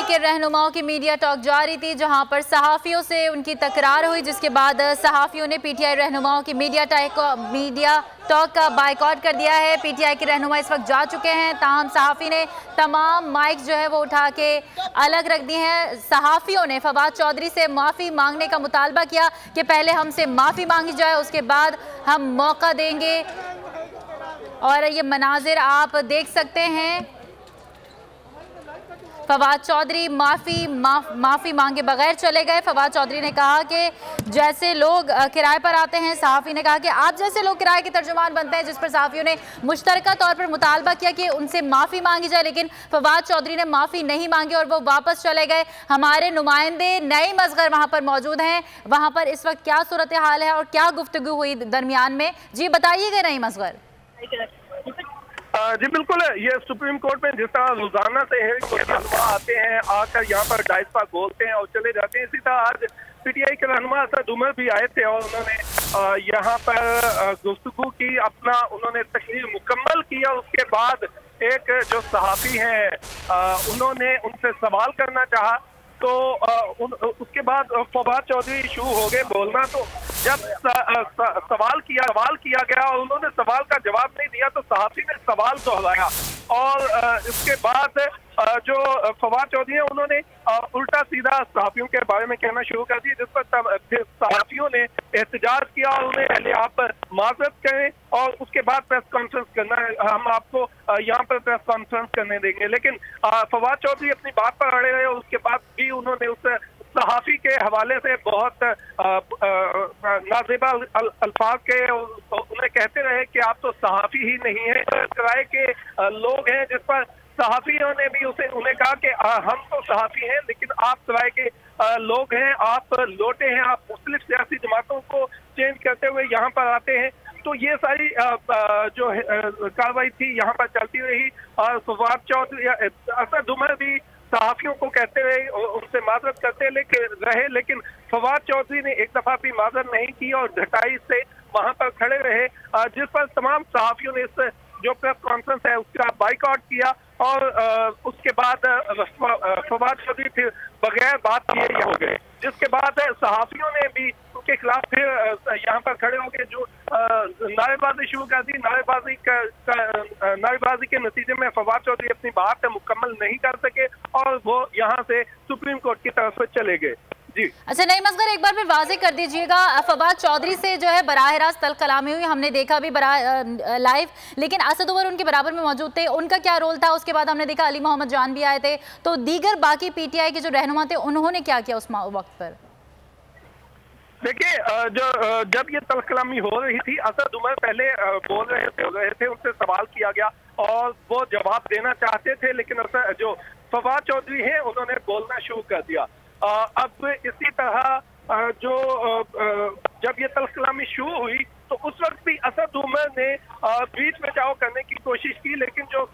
के रहनुमाओं की media talk जारी थी, जहां पर सहाफ़ियों से उनकी तकरार हुई, जिसके बाद सहाफ़ियों ने पीटीआई रहनुमाओं की मीडिया टॉक का बायकॉट कर दिया है। पीटीआई के रहनुमा इस वक्त जा चुके हैं, ताहम सहाफ़ी ने तमाम माइक जो है वो उठा के अलग रख दिए हैं। सहाफ़ियों ने फवाद चौधरी से माफ़ी मांगने का मुतालबा किया कि पहले हमसे माफ़ी मांगी जाए, उसके बाद हम मौका देंगे। और ये मनाजिर आप देख सकते हैं, फवाद चौधरी माफ़ी मांगे बगैर चले गए। फवाद चौधरी ने कहा कि जैसे लोग किराए पर आते हैं, सहाफ़ी ने कहा कि आप जैसे लोग किराए के तर्जुमान बनते हैं, जिस पर सहाफ़ियों ने मुश्तरका तौर पर मुतालबा किया कि उनसे माफ़ी मांगी जाए, लेकिन फवाद चौधरी ने माफ़ी नहीं मांगी और वो वापस चले गए। हमारे नुमाइंदे नईम असगर वहाँ पर मौजूद हैं, वहाँ पर इस वक्त क्या सूरत हाल है और क्या गुफ्तगू हुई दरमियान में, जी बताइएगा नईम असगर। जी बिल्कुल, ये सुप्रीम कोर्ट में जिस तरह रोजाना से रहनुमा आते हैं, आकर यहाँ पर डाइस पर बोलते हैं और चले जाते हैं, इसी तरह आज पीटीआई के रहनुमा असद उमर भी आए थे और उन्होंने यहाँ पर गुफ्तगू की, अपना उन्होंने तकरीर मुकम्मल की और उसके बाद एक जो सहाफ़ी हैं उन्होंने उनसे सवाल करना चाहा, तो उसके बाद फवाद चौधरी शुरू हो गए बोलना। तो जब सवाल किया गया और उन्होंने सवाल का जवाब नहीं दिया, तो सहाफ़ी ने सवाल दोहराया और इसके बाद जो फवाद चौधरी है उन्होंने उल्टा सीधा सहाफ़ियों के बारे में कहना शुरू कर दिया, जिस पर फिर सहाफ़ियों ने एहतजाज किया और उन्हें पहले आप माजरत करें और उसके बाद प्रेस कॉन्फ्रेंस करना है, हम आपको यहाँ पर प्रेस कॉन्फ्रेंस करने देंगे। लेकिन फवाद चौधरी अपनी बात पर अड़े रहे और उसके बाद भी उन्होंने उस सहाफ़ी के हवाले से बहुत नाज़ेबा अल्फाज के उन्हें कहते रहे कि आप तो सहाफ़ी ही नहीं है, किराए के लोग हैं, जिस पर सहाफ़ियों ने भी उन्हें कहा कि हम तो सहाफ़ी हैं लेकिन आप किराए के लोग हैं, आप लौटे हैं, आप मुख्तलिफ सियासी जमातों को चेंज करते हुए यहाँ पर आते हैं। तो ये सारी जो कार्रवाई थी यहाँ पर चलती रही और फवाद चौधरी असद उमर भी सहाफ़ियों को कहते रहे, उनसे माजरत करते रहे, लेकिन फवाद चौधरी ने एक दफा भी माजरत नहीं की और ढटाई से वहां पर खड़े रहे, जिस पर तमाम सहाफ़ियों ने इस जो प्रेस कॉन्फ्रेंस है उसका बाइकआउट किया और उसके बाद फवाद चौधरी फिर बगैर बात किए हो गए, जिसके बाद सहाफ़ियों ने भी उनके खिलाफ फिर यहाँ पर खड़े होकर जो नारेबाजी शुरू कर दी। नारेबाजी के नतीजे में फवाद चौधरी अपनी बात मुकम्मल नहीं कर सके और वो यहाँ से सुप्रीम कोर्ट की तरफ से चले गए। जी अच्छा नईम असगर, एक बार फिर वाज़ेह कर दीजिएगा, फवाद चौधरी से जो है बराह रास्त तल कलामी हुई, हमने देखा भी लाइव, लेकिन असद उमर उनके बराबर में मौजूद थे, उनका क्या रोल था? उसके बाद हमने देखा अली मोहम्मद जान भी आए थे, तो दीगर बाकी पीटीआई के जो रहनुमा थे उन्होंने क्या किया उस वक्त पर? देखिए, जब ये तल कलामी हो रही थी, असद उमर पहले बोल रहे थे, उनसे सवाल किया गया और वो जवाब देना चाहते थे, लेकिन जो फवाद चौधरी है उन्होंने बोलना शुरू कर दिया। अब इसी तरह जब ये तल कलामी शुरू हुई तो उस वक्त भी असद उमर ने बीच में बचाव करने की कोशिश की, लेकिन जो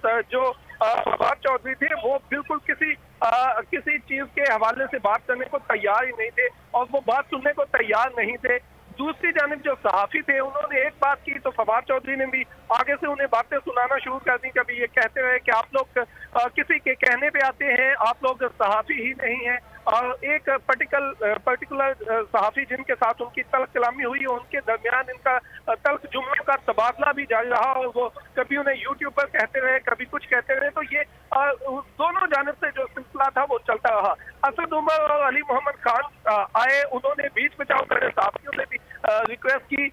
फवाद चौधरी थे वो बिल्कुल किसी चीज के हवाले से बात करने को तैयार ही नहीं थे और वो बात सुनने को तैयार नहीं थे। दूसरी जानिब जो सहाफ़ी थे उन्होंने एक बात की तो फवाद चौधरी ने भी आगे से उन्हें बातें सुनाना शुरू कर दी। कभी ये कहते रहे कि आप लोग किसी के कहने पे आते हैं, आप लोग सहाफ़ी ही नहीं हैं, और एक पर्टिकुलर सहाफ़ी जिनके साथ उनकी तल्ख कलामी हुई, उनके दरमियान इनका तल्ख जुम्लों का तबादला भी जारी रहा और वो कभी उन्हें यूट्यूब पर कहते रहे, कभी कुछ कहते रहे, तो ये दोनों जानिब से जो सिलसिला था वो चलता रहा। असद उमर और अली मोहम्मद खान आए, उन्होंने बीच बचाव करे सहाफ़ियों से भी रिक्वेस्ट की,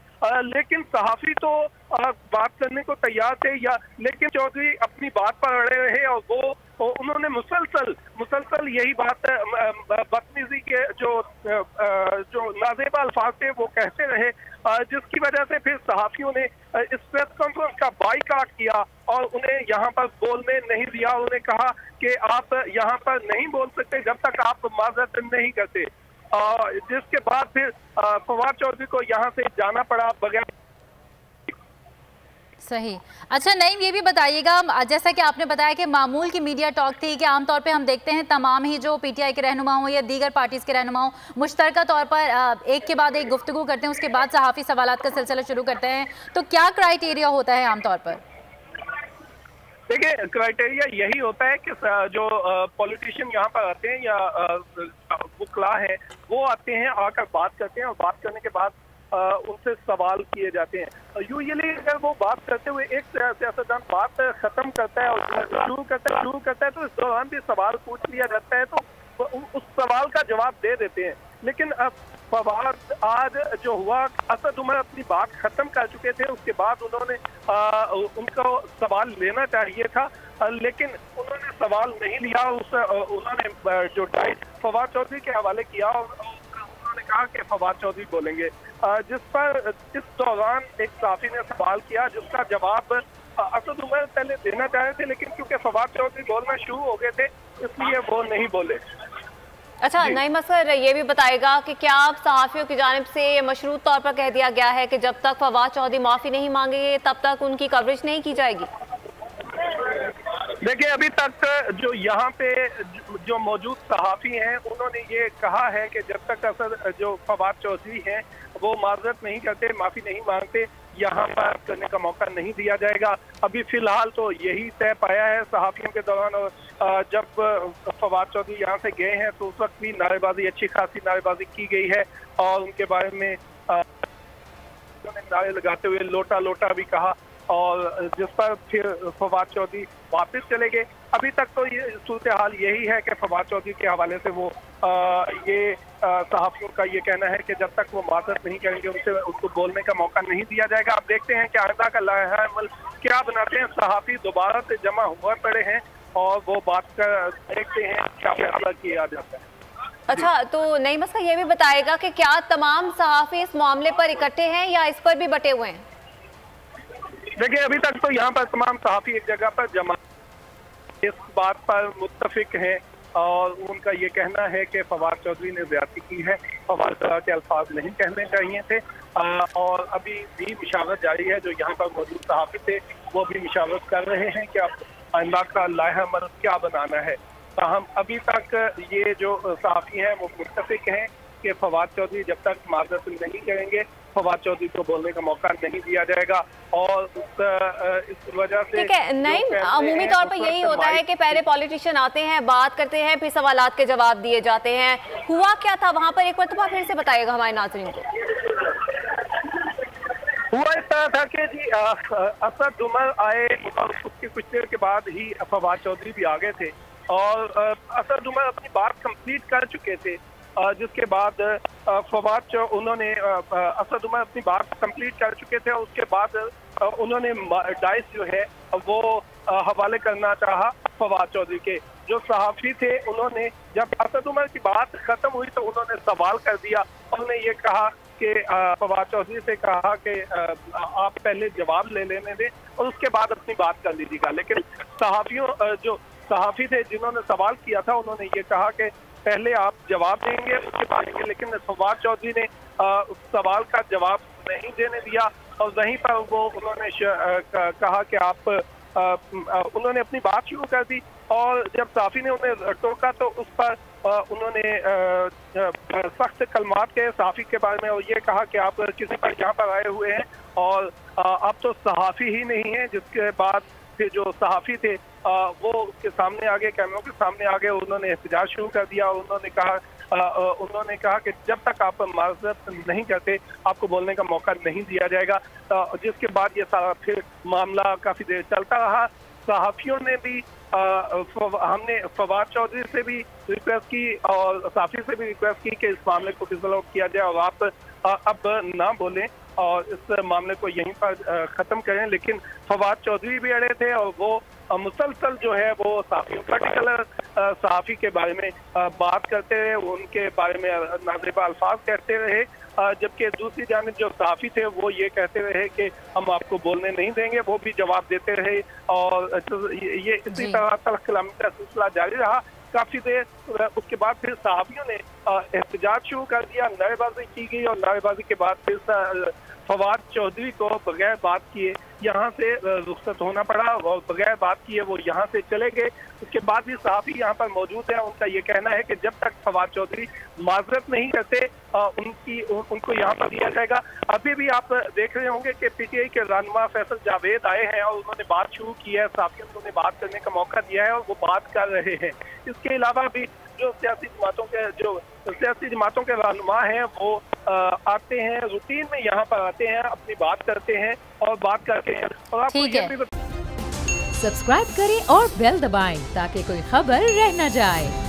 लेकिन सहाफ़ी तो बात करने को तैयार थे, लेकिन चौधरी अपनी बात पर अड़े रहे और उन्होंने मुसलसल यही बात बदतमीजी के जो नाज़ेबा अल्फाज थे वो कहते रहे, जिसकी वजह से फिर सहाफ़ियों ने इस प्रेस कॉन्फ्रेंस का बाइकआउट किया और उन्हें यहाँ पर बोलने नहीं दिया। उन्होंने कहा कि आप यहाँ पर नहीं बोल सकते जब तक आप माजरत नहीं करते, जिसके बाद फिर फवाद चौधरी को यहाँ से जाना पड़ा बगैर। सही। अच्छा नईम, ये भी बताइएगा, जैसा कि आपने बताया कि मामूल की मीडिया टॉक थी कि आमतौर पे हम देखते हैं तमाम ही जो पीटीआई के रहनुमा हो या दीगर पार्टीज़ के रहनुमा हो मुश्तरका तौर पर एक के बाद एक गुफ्तगू करते हैं, उसके बाद सहाफ़ी सवालात का सिलसिला शुरू करते हैं, तो क्या क्राइटेरिया होता है आमतौर पर? देखिए, क्राइटेरिया यही होता है कि जो पॉलिटिशियन यहाँ पर आते हैं या वुकला है, वो आते हैं, आकर बात करते हैं और बात करने के बाद उनसे सवाल किए जाते हैं। यूजुअली अगर वो बात करते हुए एक सियासतदान बात खत्म करता है और शुरू करता है तो इस दौरान भी सवाल पूछ लिया जाता है, तो उस सवाल का जवाब दे देते हैं। लेकिन अब फवाद आज जो हुआ, असद उमर अपनी बात खत्म कर चुके थे, उसके बाद उन्होंने उनको सवाल लेना चाहिए था, लेकिन उन्होंने सवाल नहीं लिया। उन्होंने जो डाइट फवाद चौधरी के हवाले किया और उन्होंने कहा कि फवाद चौधरी बोलेंगे, जिस पर इस दौरान एक साफी ने सवाल किया जिसका जवाब असद उमर पहले देना चाह रहे थे, लेकिन क्योंकि फवाद चौधरी बोलना शुरू हो गए थे इसलिए वो नहीं बोले। अच्छा नईम असगर, ये भी बताएगा कि क्या आप सहाफ़ियों की जानिब से मशरूत तौर पर कह दिया गया है कि जब तक फवाद चौधरी माफ़ी नहीं मांगेंगे तब तक उनकी कवरेज नहीं की जाएगी? देखिए, अभी तक जो यहाँ पे जो मौजूद सहाफ़ी हैं उन्होंने ये कहा है कि जब तक असद जो फवाद चौधरी हैं वो माजरत नहीं करते, माफ़ी नहीं मांगते, यहाँ पर करने का मौका नहीं दिया जाएगा। अभी फिलहाल तो यही तय पाया है सहाफ़ियों के दौरान। और जब फवाद चौधरी यहाँ से गए हैं तो उस वक्त भी नारेबाजी, अच्छी खासी नारेबाजी की गई है और उनके बारे में उन्होंने नारे लगाते हुए लोटा लोटा भी कहा, और जिस पर फिर फवाद चौधरी वापस चले गए। अभी तक तो ये सूरत हाल यही है कि फवाद चौधरी के हवाले से वो ये सहाफ़ियों का ये कहना है कि जब तक वो माजरत नहीं करेंगे उनको बोलने का मौका नहीं दिया जाएगा। अब देखते हैं कि आइंदा का लाइहा अमल क्या बनाते हैं। सहाफ़ी दोबारा से जमा हुआ पड़े हैं और वो बात कर देखते हैं क्या फैसला किया जाता है। अच्छा, तो नईम असगर ये भी बताएगा कि क्या तमाम सहाफ़ी इस मामले पर इकट्ठे हैं या इस पर भी बटे हुए हैं? देखिए, अभी तक तो यहाँ पर तमाम सहाफ़ी एक जगह पर जमा इस बात पर मुत्तफिक हैं और उनका ये कहना है कि फवाद चौधरी ने ज़्यादती की है, फवाद के अल्फाज नहीं कहने चाहिए थे। और अभी भी मशावरत जारी है। जो यहाँ पर मौजूद सहाफ़ी थे वो भी मशावरत कर रहे हैं कि अब आइंदा का लाइहा अमल क्या बनाना है। हम अभी तक ये जो सहाफ़ी हैं वो मुत्तफिक हैं कि फवाद चौधरी जब तक माजरत नहीं करेंगे फवाद चौधरी को बोलने का मौका नहीं दिया जाएगा। और इस वजह से ठीक है नईम, अमूमी तौर पर यही होता है कि पहले पॉलिटिशियन आते हैं, बात करते हैं, फिर सवालात के जवाब दिए जाते हैं। हुआ क्या था वहां पर, एक मरतबा फिर से बताइएगा हमारे नाज़रीन को। हुआ इस तरह था कि जी असद उमर आए और उसके कुछ देर के बाद ही फवाद चौधरी भी आ गए थे और असद उमर अपनी बात कंप्लीट कर चुके थे, जिसके बाद फवाद उन्होंने असद उमर अपनी बात कंप्लीट कर चुके थे और उसके बाद उन्होंने डाइस जो है वो हवाले करना चाहा फवाद चौधरी के। जो सहाफ़ी थे उन्होंने जब असद उमर की बात खत्म हुई तो उन्होंने सवाल कर दिया। उन्होंने ये कहा कि फवाद चौधरी से कहा कि आप पहले जवाब ले लेने दें और उसके बाद अपनी बात कर लीजिएगा। लेकिन सहाफ़ियों जो सहाफ़ी थे जिन्होंने सवाल किया था उन्होंने ये कहा कि पहले आप जवाब देंगे उसके बाद देंगे, लेकिन फवाद चौधरी ने उस सवाल का जवाब नहीं देने दिया और वहीं पर वो उन्होंने कहा कि आप उन्होंने अपनी बात शुरू कर दी। और जब साफ़ी ने उन्हें टोका तो उस पर उन्होंने सख्त कलमात के साफ़ी के बारे में और ये कहा कि आप किसी पर यहाँ पर आए हुए हैं और आप तो सहाफ़ी ही नहीं हैं। जिसके बाद फिर जो सहाफ़ी थे वो उसके सामने आगे, कैमरों के सामने आगे, उन्होंने एहतजाज शुरू कर दिया। उन्होंने कहा कि जब तक आप माजरत नहीं करते आपको बोलने का मौका नहीं दिया जाएगा। जिसके बाद ये सारा फिर मामला काफ़ी देर चलता रहा। सहाफ़ियों ने भी हमने फवाद चौधरी से भी रिक्वेस्ट की और साफ़ी से भी रिक्वेस्ट की कि इस मामले को फिजल आउट किया जाए और आप अब ना बोलें और इस मामले को यहीं पर ख़त्म करें। लेकिन फवाद चौधरी भी अड़े थे और वो मुसलसल जो है वो साफ़ी पर्टिकुलर सहाफ़ी के बारे में बात करते रहे, उनके बारे में नाज़ेबा अल्फाज कहते रहे, जबकि दूसरी जानिब जो सहाफ़ी थे वो ये कहते रहे कि हम आपको बोलने नहीं देंगे, वो भी जवाब देते रहे। और ये इसी तरह तल्ख़ कलामी का सिलसिला जारी रहा काफ़ी देर। उसके बाद फिर सहाफ़ियों ने एहतजाज शुरू कर दिया, नारेबाजी की गई और नारेबाजी के बाद फिर फवाद चौधरी को बगैर बात किए यहाँ से रुखसत होना पड़ा और बगैर बात किए वो यहाँ से चले गए। उसके बाद भी सहाफ़ी यहाँ पर मौजूद है। उनका ये कहना है कि जब तक फवाद चौधरी माजरत नहीं करते उनको यहाँ पर दिया जाएगा। अभी भी आप देख रहे होंगे कि पीटीआई के रहनुमा फैसल जावेद आए हैं और उन्होंने बात शुरू की है, सहाफ़ियों को उन्हें बात करने का मौका दिया है और वो बात कर रहे हैं। इसके अलावा भी जो सियासी जमातों के रहनुमा हैं वो आते हैं, रूटीन में यहाँ पर आते हैं, अपनी बात करते हैं और बात करते हैं। और आपको ये भी सब्सक्राइब करें और बेल दबाएं ताकि कोई खबर रह न जाए।